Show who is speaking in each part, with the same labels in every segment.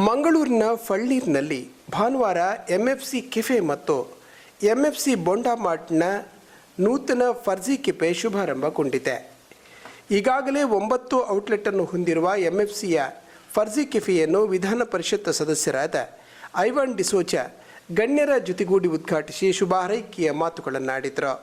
Speaker 1: ಮಂಗಳೂರಿನ ಫಳ್ಳೀರ್ನಲ್ಲಿ ಭಾನುವಾರ MFC cafe ಮತ್ತು ಎಂಎಫ್ಸಿ ಬೋಂಡಾ ಮಾರ್ಟ್ನ ನೂತನ ಫರ್ಜಿ ಕೆಫೆ ಶುಭಾರಂಭಗೊಂಡಿದೆ. ಈಗಾಗಲೇ 9 ಔಟ್ಲೆಟನ್ನು ಹೊಂದಿರುವ ಎಂಎಫ್ಸಿಯ ಫರ್ಜಿ ಕೆಫೆಯನ್ನು ವಿಧಾನ ಪರಿಷತ್ ಸದಸ್ಯರಾದ ಐವಾನ್ ಡಿಸೋಜ ಗಣ್ಯರ ಜೊತೆಗೂಡಿ ಉದ್ಘಾಟಿಸಿ ಶುಭ ಹಾರೈಕೆಯ ಮಾತುಗಳನ್ನಾಡಿದರು.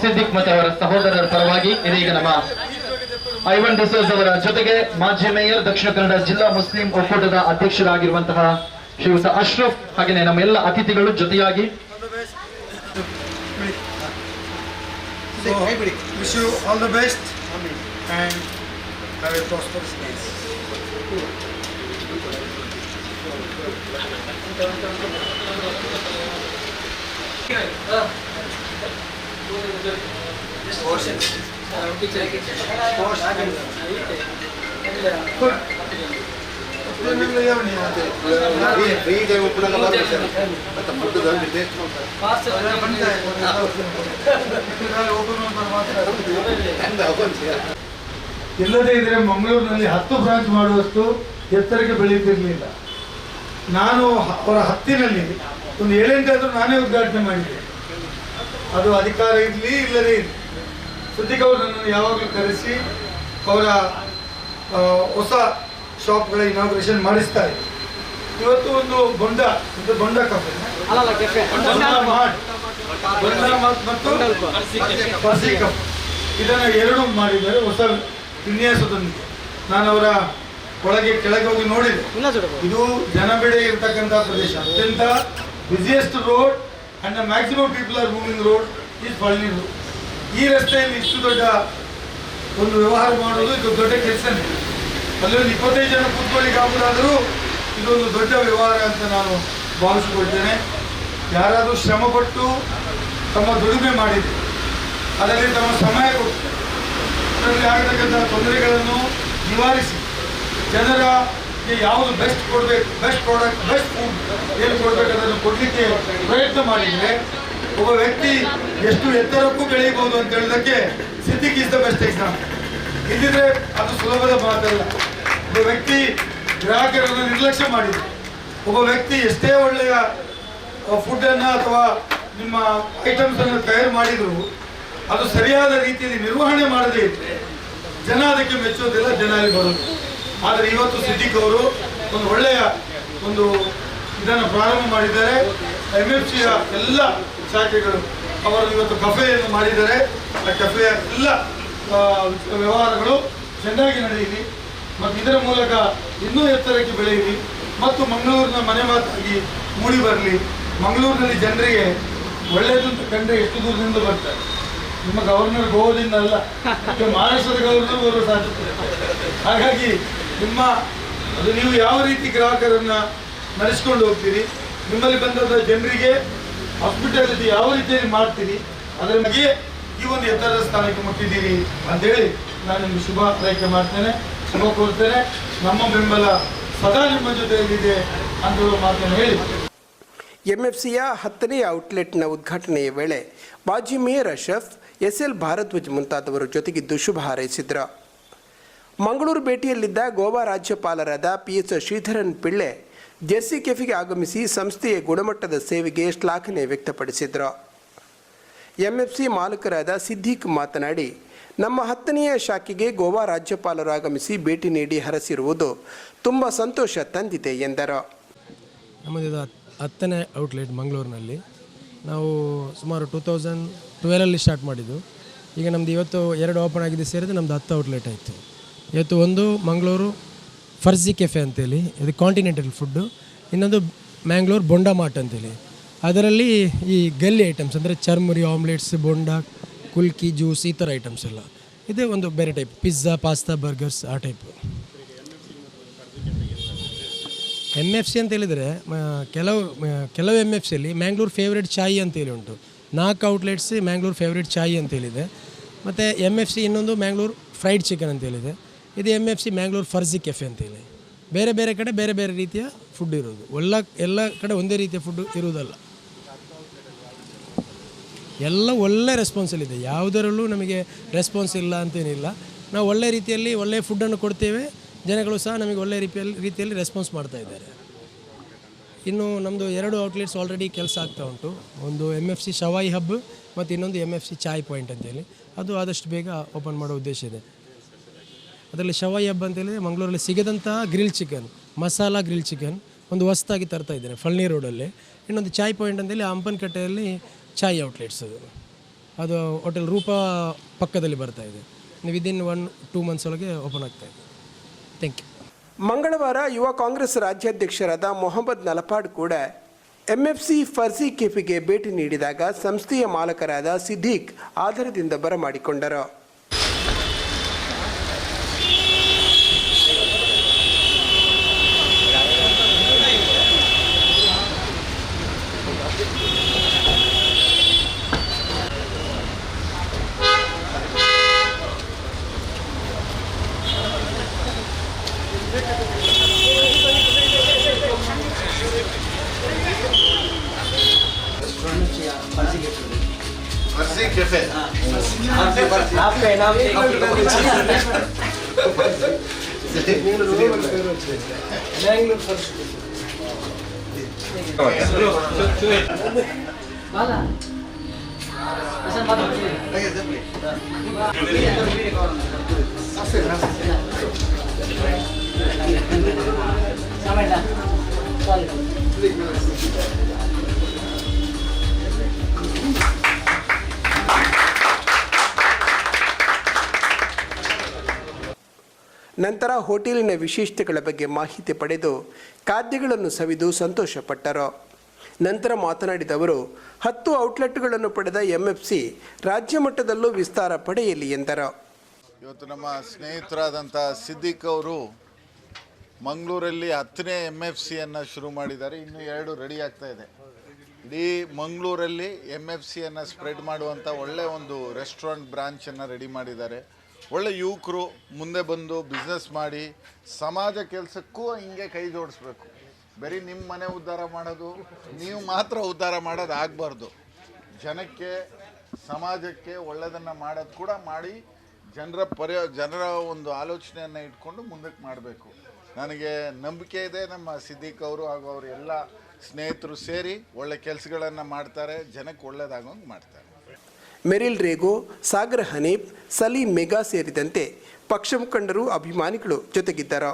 Speaker 2: ಸಿದ್ದಿಕ್ ಮತ್ತು ಅವರ ಸಹೋದರರ ಪರವಾಗಿ ಇದೀಗ ನಮ್ಮ ಐವನ್ ಡಿಸೋಜ್ ಅವರ ಜೊತೆಗೆ ಮಾಜಿ ಮೇಯರ್ ದಕ್ಷಿಣ ಕನ್ನಡ ಜಿಲ್ಲಾ ಮುಸ್ಲಿಂ ಒಕ್ಕೂಟದ ಅಧ್ಯಕ್ಷರಾಗಿರುವಂತಹ ಶ್ರೀಯುತ ಅಶ್ರಫ್ ಹಾಗೆಯೇ ನಮ್ಮ ಎಲ್ಲ ಅತಿಥಿಗಳು ಜೊತೆಯಾಗಿ
Speaker 3: wish you all the best and have a prosperous days.
Speaker 4: ಇಲ್ಲದೇ ಇದ್ರೆ ಮಂಗಳೂರಿನಲ್ಲಿ 10 ಬ್ರಾಂಚ್ ಮಾಡುವಷ್ಟು ಎತ್ತರಕ್ಕೆ ಬೆಳೆಯುತ್ತಿರಲಿಲ್ಲ. ನಾನು ಅವರ ಹತ್ತಿನಲ್ಲಿ ಒಂದು 7-8 ನಾನೇ ಉದ್ಘಾಟನೆ ಮಾಡಿದ್ದೆ. ಅದು ಅಧಿಕಾರ ಇರಲಿ ಇಲ್ಲದೇ ಇರಲಿ, ಸಿದ್ದಿಕ್ ಅವರು ನನ್ನನ್ನು ಯಾವಾಗಲೂ ಕರೆಸಿ ಅವರ ಹೊಸ ಶಾಪ್ಗಳ ಇನಾಗ್ರೇಷನ್ ಮಾಡಿಸ್ತಾ ಇದೆ. ಇವತ್ತು ಒಂದು ಬೊಂಡ ಕಫೆ, ಬೊಂಡ ಮತ್ತು ಫರ್ಸಿ ಕಫೆ ಇದನ್ನು ಎರಡು ಮಾಡಿದ್ದಾರೆ ಹೊಸ ವಿನ್ಯಾಸದೊಂದಿಗೆ. ನಾನು ಅವರ ಕೆಳಗೆ ಹೋಗಿ ನೋಡಿದೆ. ಇದು ಜನಬೆಡೆ ಇರತಕ್ಕಂಥ ಪ್ರದೇಶ, ಅತ್ಯಂತ busiest road and the maximum people are moving road is Palani road. ಈ ರಸ್ತೆಯಲ್ಲಿ ಇಷ್ಟು ದೊಡ್ಡ ಒಂದು ವ್ಯವಹಾರ ಮಾಡೋದು ಇದು ದೊಡ್ಡ ಕೆಲಸನೇ. ಅಲ್ಲಿ ಒಂದು 25 ಜನ ಕೂತ್ಕೊಳ್ಳಿಕ್ಕೆ ಆಗುವುದಾದರೂ ಇದೊಂದು ದೊಡ್ಡ ವ್ಯವಹಾರ ಅಂತ ನಾನು ಭಾವಿಸಿಕೊಳ್ತೇನೆ. ಯಾರಾದರೂ ಶ್ರಮಪಟ್ಟು ತಮ್ಮ ದುಡಿಮೆ ಮಾಡಿದೆ, ಅದರಲ್ಲಿ ತಮ್ಮ ಸಮಯ ಕೊಟ್ಟು ಅದರಲ್ಲಿ ಆಗತಕ್ಕಂಥ ತೊಂದರೆಗಳನ್ನು ನಿವಾರಿಸಿ ಜನರಿಗೆ ಯಾವುದು ಬೆಸ್ಟ್ ಕೊಡಬೇಕು, ಬೆಸ್ಟ್ ಪ್ರಾಡಕ್ಟ್, ಬೆಸ್ಟ್ ಫುಡ್ ಏನು ಕೊಡಬೇಕು ಅದನ್ನು ಕೊಡಲಿಕ್ಕೆ ಪ್ರಯತ್ನ ಮಾಡಿದರೆ ಒಬ್ಬ ವ್ಯಕ್ತಿ ಎಷ್ಟು ಎತ್ತರಕ್ಕೂ ಬೆಳೀಬಹುದು ಅಂತ ಹೇಳೋದಕ್ಕೆ Siddiq is the best example. ಇಲ್ಲಿದ್ರೆ ಅದು ಸುಲಭದ ಮಾತಲ್ಲ. ಒಬ್ಬ ವ್ಯಕ್ತಿ ಗ್ರಾಹಕರನ್ನು ನಿರ್ಲಕ್ಷ್ಯ ಮಾಡಿದ್ರು, ಒಬ್ಬ ವ್ಯಕ್ತಿ ಎಷ್ಟೇ ಒಳ್ಳೆಯ ಫುಡ್ಡನ್ನು ಅಥವಾ ನಿಮ್ಮ ಐಟಮ್ಸನ್ನು ತಯಾರು ಮಾಡಿದ್ರು ಅದು ಸರಿಯಾದ ರೀತಿಯಲ್ಲಿ ನಿರ್ವಹಣೆ ಮಾಡದೇ ಇದ್ದರೆ ಜನ ಅದಕ್ಕೆ ಮೆಚ್ಚೋದಿಲ್ಲ, ಜನ ಅಲ್ಲಿ ಬರೋದು. ಆದರೆ ಇವತ್ತು ಸಿದ್ದಿಕ್ ಅವರು ಒಂದು ಒಳ್ಳೆಯ ಒಂದು ಇದನ್ನು ಪ್ರಾರಂಭ ಮಾಡಿದ್ದಾರೆ. MFCಯ ಎಲ್ಲ ಶಾಖೆಗಳು ಅವರು ಇವತ್ತು ಕಫೆಯನ್ನು ಮಾಡಿದ್ದಾರೆ. ಆ ಕಫೆಯ ಎಲ್ಲ ವ್ಯವಹಾರಗಳು ಚೆನ್ನಾಗಿ ನಡೆಯಲಿ ಮತ್ತು ಇದರ ಮೂಲಕ ಇನ್ನೂ ಎತ್ತರಕ್ಕೆ ಬೆಳೆಯಲಿ ಮತ್ತು ಮಂಗಳೂರಿನ ಮನೆ ಮಾತಾಗಿ ಮೂಡಿ ಬರಲಿ. ಮಂಗಳೂರಿನಲ್ಲಿ ಜನರಿಗೆ ಒಳ್ಳೆಯದು ಅಂತ ಕಂಡ್ರೆ ಎಷ್ಟು ದೂರದಿಂದ ಬರ್ತಾರೆ. ನಿಮ್ಮ ಗವರ್ನರ್ ಗೋವಾದಿಂದ ಅಲ್ಲ, ಮಹಾರಾಷ್ಟ್ರದ ಗವರ್ನರ್ ಬರುವ ಸಾಧ್ಯತೆ. ಹಾಗಾಗಿ ನೀವು ಯಾವ ರೀತಿ ಗ್ರಾಹಕರನ್ನು ನಡೆಸ್ಕೊಂಡು ಹೋಗ್ತೀರಿ, ನಿಮ್ಮಲ್ಲಿ ಬಂದಂಥ ಜನರಿಗೆ ಹಾಸ್ಪಿಟಾಲಿಟಿ ಯಾವ ರೀತಿಯಲ್ಲಿ ಮಾಡ್ತೀರಿ, ಅದರ ಬಗ್ಗೆ ಈ ಒಂದು ಎತ್ತರದ ಸ್ಥಾನಕ್ಕೆ ಮುಟ್ಟಿದ್ದೀರಿ ಅಂತೇಳಿ ನಾನು ನಿಮಗೆ ಶುಭ ಹಾರೈಕೆ ಮಾಡ್ತೇನೆ, ಶುಭ ಕೋರ್ತೇನೆ. ನಮ್ಮ ಬೆಂಬಲ ಸದಾ ನಿಮ್ಮ ಜೊತೆಯಲ್ಲಿದೆ ಅಂತ ಮಾತನ್ನು ಹೇಳಿ
Speaker 1: MFCಯ 10ನೇ ಔಟ್ಲೆಟ್ನ ಉದ್ಘಾಟನೆಯ ವೇಳೆ ಮಾಜಿ ಮೇಯರ್ ಅಶ್ರಫ್, SL ಭಾರದ್ವಾಜ್ ಮುಂತಾದವರು ಜೊತೆಗಿದ್ದು ಶುಭ ಹಾರೈಸಿದರು. ಮಂಗಳೂರು ಭೇಟಿಯಲ್ಲಿದ್ದ ಗೋವಾ ರಾಜ್ಯಪಾಲರಾದ PS ಶ್ರೀಧರನ್ ಪಿಳ್ಳೆ ಜೆರ್ಸಿ ಕೆಫೆಗೆ ಆಗಮಿಸಿ ಸಂಸ್ಥೆಯ ಗುಣಮಟ್ಟದ ಸೇವೆಗೆ ಶ್ಲಾಘನೆ ವ್ಯಕ್ತಪಡಿಸಿದರು. MFC ಮಾಲಕರಾದ ಸಿದ್ದಿಕ್ ಮಾತನಾಡಿ, ನಮ್ಮ 10ನೇ ಶಾಖೆಗೆ ಗೋವಾ ರಾಜ್ಯಪಾಲರು ಆಗಮಿಸಿ ಭೇಟಿ ನೀಡಿ ಹರಸಿರುವುದು ತುಂಬ ಸಂತೋಷ ತಂದಿದೆ ಎಂದರು.
Speaker 5: ನಮ್ಮದು 10ನೇ ಔಟ್ಲೆಟ್ ಮಂಗಳೂರಿನಲ್ಲಿ ನಾವು ಸುಮಾರು 2012 ಸ್ಟಾರ್ಟ್ ಮಾಡಿದ್ದು. ಈಗ ನಮ್ಮದು ಇವತ್ತು 2 ಓಪನ್ ಆಗಿದೆ ಸೇರಿದ್ರೆ ನಮ್ಮದು 10 ಔಟ್ಲೆಟ್ ಆಯಿತು. ಇವತ್ತು ಒಂದು ಮಂಗಳೂರು ಫರ್ಜಿ ಕೆಫೆ ಅಂತೇಳಿ, ಇದು ಕಾಂಟಿನೆಂಟಲ್ ಫುಡ್ಡು. ಇನ್ನೊಂದು ಮ್ಯಾಂಗ್ಳೂರು ಬೊಂಡ ಮಾರ್ಟ್ ಅಂತೇಳಿ, ಅದರಲ್ಲಿ ಈ ಗಲ್ಲಿ ಐಟಮ್ಸ್ ಅಂದರೆ ಚರ್ಮುರಿ, ಆಮ್ಲೆಟ್ಸ್, ಬೊಂಡ, ಕುಲ್ಕಿ, ಜ್ಯೂಸ್ ಈ ಥರ ಐಟಮ್ಸ್ ಎಲ್ಲ. ಇದೇ ಒಂದು ಬೇರೆ ಟೈಪ್, ಪಿಜ್ಜಾ, ಪಾಸ್ತಾ, ಬರ್ಗರ್ಸ್ ಆ ಟೈಪು. MFC ಅಂತ ಹೇಳಿದರೆ ಕೆಲವು MFCಯಲ್ಲಿ ಮ್ಯಾಂಗ್ಳೂರು ಫೇವ್ರೇಟ್ ಚಾಯ್ ಅಂತೇಳಿ ಉಂಟು. 4 ಔಟ್ಲೆಟ್ಸ್ ಮ್ಯಾಂಗ್ಳೂರು ಫೇವ್ರೇಟ್ ಚಾಯ್ ಅಂತೇಳಿದೆ. ಮತ್ತು MFC ಇನ್ನೊಂದು ಮ್ಯಾಂಗ್ಳೂರು ಫ್ರೈಡ್ ಚಿಕನ್ ಅಂತೇಳಿದೆ. ಇದು MFC ಮ್ಯಾಂಗ್ಳೂರು ಫರ್ಜಿ ಕೆಫೆ ಅಂತೇಳಿ. ಬೇರೆ ಬೇರೆ ಕಡೆ ಬೇರೆ ಬೇರೆ ರೀತಿಯ ಫುಡ್ ಇರೋದು, ಎಲ್ಲ ಕಡೆ ಒಂದೇ ರೀತಿಯ ಫುಡ್ಡು ಇರುವುದಲ್ಲ. ಎಲ್ಲ ಒಳ್ಳೆ ರೆಸ್ಪಾನ್ಸಲ್ಲಿದೆ, ಯಾವುದರಲ್ಲೂ ನಮಗೆ ರೆಸ್ಪಾನ್ಸ್ ಇಲ್ಲ ಅಂತೇನಿಲ್ಲ. ನಾವು ಒಳ್ಳೆ ರೀತಿಯಲ್ಲಿ ಒಳ್ಳೆಯ ಫುಡ್ಡನ್ನು ಕೊಡ್ತೇವೆ, ಜನಗಳು ಸಹ ನಮಗೆ ಒಳ್ಳೆಯ ರೀತಿಯಲ್ಲಿ ರೆಸ್ಪಾನ್ಸ್ ಮಾಡ್ತಾ ಇದ್ದಾರೆ. ಇನ್ನು ನಮ್ಮದು 2 ಔಟ್ಲೆಟ್ಸ್ ಆಲ್ರೆಡಿ ಕೆಲಸ ಆಗ್ತಾ ಉಂಟು. ಒಂದು MFC ಶವಾಯಿ ಹಬ್ ಮತ್ತು ಇನ್ನೊಂದು MFC ಚಾಯ್ ಪಾಯಿಂಟ್ ಅಂತೇಳಿ, ಅದು ಆದಷ್ಟು ಬೇಗ ಓಪನ್ ಮಾಡೋ ಉದ್ದೇಶ ಇದೆ. ಅದರಲ್ಲಿ ಶವಾಯಿ ಹಬ್ ಅಂತೇಳಿದರೆ ಮಂಗಳೂರಲ್ಲಿ ಸಿಗದಂತಹ grill chicken, masala grill chicken ಒಂದು ಹೊಸದಾಗಿ ತರ್ತಾ ಇದ್ದೇನೆ ಫಳ್ನಿ ರೋಡಲ್ಲಿ. ಇನ್ನೊಂದು ಚಾಯ್ ಪಾಯಿಂಟ್ ಅಂತೇಳಿ ಹಂಪನಕಟ್ಟೆಯಲ್ಲಿ ಚಾಯ್ ಔಟ್ಲೆಟ್ಸ್, ಅದು ಹೋಟೆಲ್ ರೂಪ ಪಕ್ಕದಲ್ಲಿ ಬರ್ತಾ ಇದೆ. ವಿದಿನ್ 1-2 ಮಂತ್ಸ್ ಒಳಗೆ ಓಪನ್ ಆಗ್ತಾ ಇದೆ. Thank you.
Speaker 1: ಮಂಗಳವಾರ ಯುವ ಕಾಂಗ್ರೆಸ್ ರಾಜ್ಯಾಧ್ಯಕ್ಷರಾದ ಮೊಹಮ್ಮದ್ ನಲಪಾಡ್ ಕೂಡ MFC ಫರ್ಜಿ ಕೆಫೆಗೆ ಭೇಟಿ ನೀಡಿದಾಗ ಸಂಸ್ಥೆಯ ಮಾಲಕರಾದ ಸಿದ್ದಿಕ್ ಆಧಾರದಿಂದ ಬರಮಾಡಿಕೊಂಡರು.
Speaker 6: फर्जी कैफे
Speaker 7: आपका इनाम
Speaker 1: ನಂತರ ಹೋಟೆಲಿನ ವಿಶೇಷತೆಗಳ ಬಗ್ಗೆ ಮಾಹಿತಿ ಪಡೆದು ಖಾದ್ಯಗಳನ್ನು ಸವಿದು ಸಂತೋಷಪಟ್ಟರು. ನಂತರ ಮಾತನಾಡಿದ ಅವರು 10 ಔಟ್ಲೆಟ್ಗಳನ್ನು ಪಡೆದ MFC ರಾಜ್ಯ ಮಟ್ಟದಲ್ಲೂ ವಿಸ್ತಾರ ಪಡೆಯಲಿ ಎಂದರು.
Speaker 6: ಇವತ್ತು ನಮ್ಮ ಸ್ನೇಹಿತರಾದಂಥ ಸಿದ್ದಿಕ್ ಅವರು ಮಂಗಳೂರಲ್ಲಿ 10ನೇ MFCಯನ್ನು ಶುರು ಮಾಡಿದ್ದಾರೆ. ಇನ್ನೂ 2 ರೆಡಿ ಆಗ್ತಾ ಇದೆ. ಇಡೀ ಮಂಗಳೂರಲ್ಲಿ MFCಯನ್ನು ಸ್ಪ್ರೆಡ್ ಮಾಡುವಂಥ ಒಳ್ಳೆಯ ಒಂದು ರೆಸ್ಟೋರೆಂಟ್ ಬ್ರಾಂಚನ್ನು ರೆಡಿ ಮಾಡಿದ್ದಾರೆ. ಒಳ್ಳೆ ಯುವಕರು ಮುಂದೆ ಬಂದು ಬಿಸ್ನೆಸ್ ಮಾಡಿ ಸಮಾಜ ಕೆಲಸಕ್ಕೂ ಹಿಂಗೆ ಕೈ ಜೋಡಿಸ್ಬೇಕು. ಬರೀ ನಿಮ್ಮ ಮನೆ ಉದ್ಧಾರ ಮಾಡೋದು, ನೀವು ಮಾತ್ರ ಉದ್ಧಾರ ಮಾಡೋದು ಆಗಬಾರ್ದು. ಜನಕ್ಕೆ ಸಮಾಜಕ್ಕೆ ಒಳ್ಳೆಯದನ್ನು ಮಾಡೋದು ಕೂಡ ಮಾಡಿ ಜನರ ಒಂದು ಆಲೋಚನೆಯನ್ನು ಇಟ್ಕೊಂಡು ಮುಂದಕ್ಕೆ ಮಾಡಬೇಕು. ನನಗೆ ನಂಬಿಕೆ ಇದೆ ನಮ್ಮ ಸಿದ್ದಿಕ್ ಅವರು ಹಾಗೂ ಅವರು ಎಲ್ಲ ಸ್ನೇಹಿತರು ಸೇರಿ ಒಳ್ಳೆ ಕೆಲಸಗಳನ್ನು ಮಾಡ್ತಾರೆ, ಜನಕ್ಕೆ ಒಳ್ಳೆಯದಾಗೋಂಗೆ ಮಾಡ್ತಾರೆ.
Speaker 1: ಮೆರಿಲ್ ರೇಗೋ, ಸಾಗರ್ ಹನೀಫ್, ಸಲೀಂ ಮೆಗಾ ಸೇರಿದಂತೆ ಪಕ್ಷ ಮುಖಂಡರು, ಅಭಿಮಾನಿಗಳು ಜೊತೆಗಿದ್ದರು.